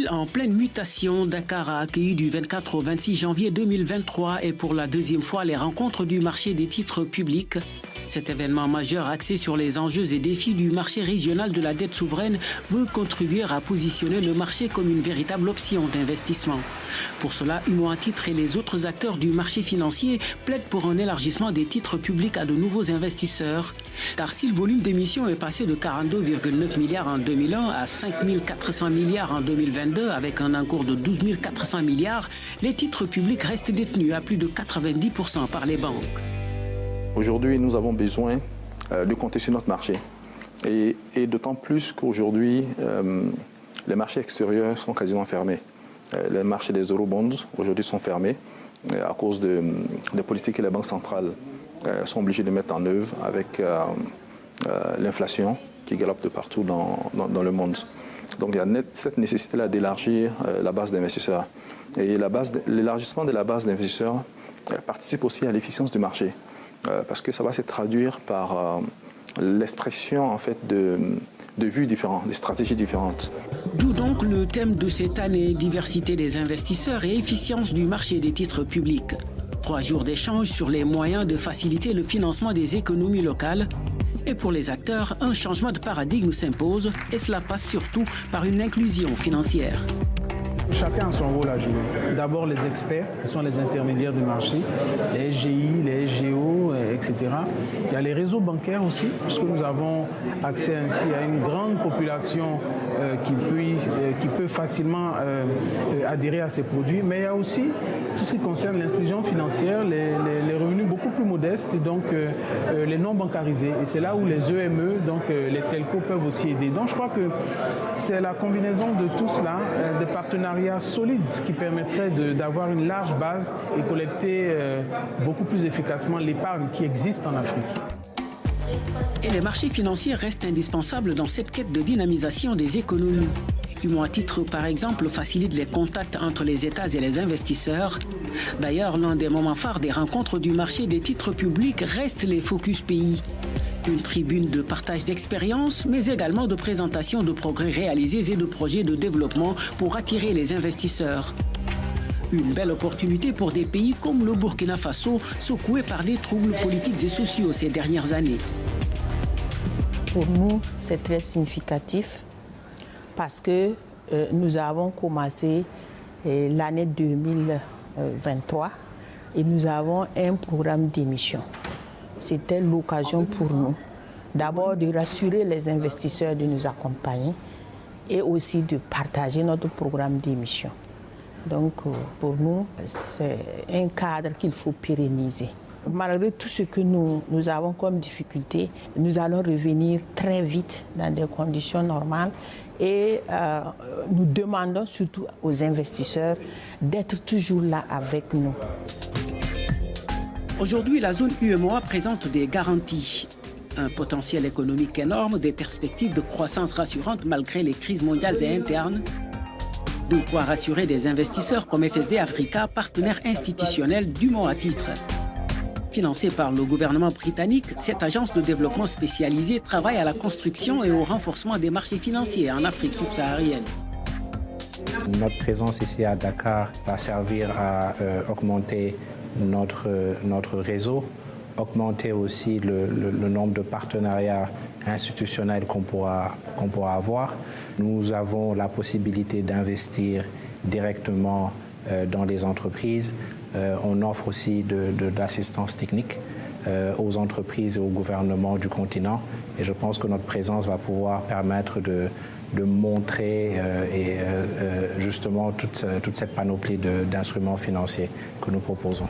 en pleine mutation, Dakar a accueilli du 24 au 26 janvier 2023 et pour la deuxième fois les rencontres du marché des titres publics. Cet événement majeur axé sur les enjeux et défis du marché régional de la dette souveraine veut contribuer à positionner le marché comme une véritable option d'investissement. Pour cela, Humo Titres et les autres acteurs du marché financier plaident pour un élargissement des titres publics à de nouveaux investisseurs. Car si le volume d'émissions est passé de 42,9 milliards en 2001 à 5 400 milliards en 2022 avec un encours de 12 400 milliards, les titres publics restent détenus à plus de 90% par les banques. Aujourd'hui, nous avons besoin de compter sur notre marché. Et d'autant plus qu'aujourd'hui, les marchés extérieurs sont quasiment fermés. Les marchés des eurobonds aujourd'hui sont fermés à cause des politiques que les banques centrales sont obligées de mettre en œuvre avec l'inflation qui galope de partout dans le monde. Donc il y a cette nécessité-là d'élargir la base d'investisseurs. Et l'élargissement de la base d'investisseurs participe aussi à l'efficience du marché. Parce que ça va se traduire par l'expression en fait de vues différentes, de stratégies différentes. D'où donc le thème de cette année, diversité des investisseurs et efficience du marché des titres publics. 3 jours d'échange sur les moyens de faciliter le financement des économies locales. Et pour les acteurs, un changement de paradigme s'impose et cela passe surtout par une inclusion financière. Chacun a son rôle à jouer. D'abord les experts, qui sont les intermédiaires du marché, les SGI, les SGO, etc. Il y a les réseaux bancaires aussi, puisque nous avons accès ainsi à une grande population qui peut facilement adhérer à ces produits. Mais il y a aussi tout ce qui concerne l'inclusion financière, les revenus beaucoup plus modestes et donc les non bancarisés. Et c'est là où les EME, donc les telcos peuvent aussi aider. Donc je crois que c'est la combinaison de tout cela, des partenariats solides qui permettraient d'avoir une large base et collecter beaucoup plus efficacement l'épargne qui existe en Afrique. Et les marchés financiers restent indispensables dans cette quête de dynamisation des économies. Humo Titres, par exemple, facilite les contacts entre les États et les investisseurs. D'ailleurs, l'un des moments phares des rencontres du marché des titres publics reste les Focus Pays. Une tribune de partage d'expériences, mais également de présentation de progrès réalisés et de projets de développement pour attirer les investisseurs. Une belle opportunité pour des pays comme le Burkina Faso, secoué par des troubles politiques et sociaux ces dernières années. Pour nous, c'est très significatif parce que nous avons commencé l'année 2023 et nous avons un programme d'émission. C'était l'occasion pour nous, d'abord de rassurer les investisseurs de nous accompagner et aussi de partager notre programme d'émission. Donc pour nous, c'est un cadre qu'il faut pérenniser. Malgré tout ce que nous avons comme difficulté, nous allons revenir très vite dans des conditions normales et nous demandons surtout aux investisseurs d'être toujours là avec nous. Aujourd'hui, la zone UEMOA présente des garanties. Un potentiel économique énorme, des perspectives de croissance rassurantes malgré les crises mondiales et internes. De quoi rassurer des investisseurs comme FSD Africa, partenaire institutionnel d'Humo Titres. Financée par le gouvernement britannique, cette agence de développement spécialisée travaille à la construction et au renforcement des marchés financiers en Afrique subsaharienne. Notre présence ici à Dakar va servir à augmenter notre réseau, augmenter aussi le nombre de partenariats institutionnels qu'on pourra avoir. Nous avons la possibilité d'investir directement dans les entreprises. On offre aussi de l'assistance technique aux entreprises et au gouvernement du continent. Et je pense que notre présence va pouvoir permettre de montrer justement toute cette panoplie d'instruments financiers que nous proposons.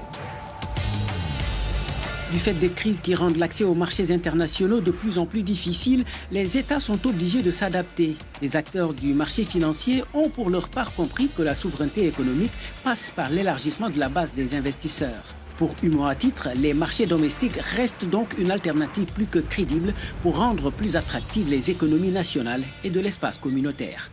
Du fait des crises qui rendent l'accès aux marchés internationaux de plus en plus difficile, les États sont obligés de s'adapter. Les acteurs du marché financier ont pour leur part compris que la souveraineté économique passe par l'élargissement de la base des investisseurs. Pour Humo Titres, les marchés domestiques restent donc une alternative plus que crédible pour rendre plus attractives les économies nationales et de l'espace communautaire.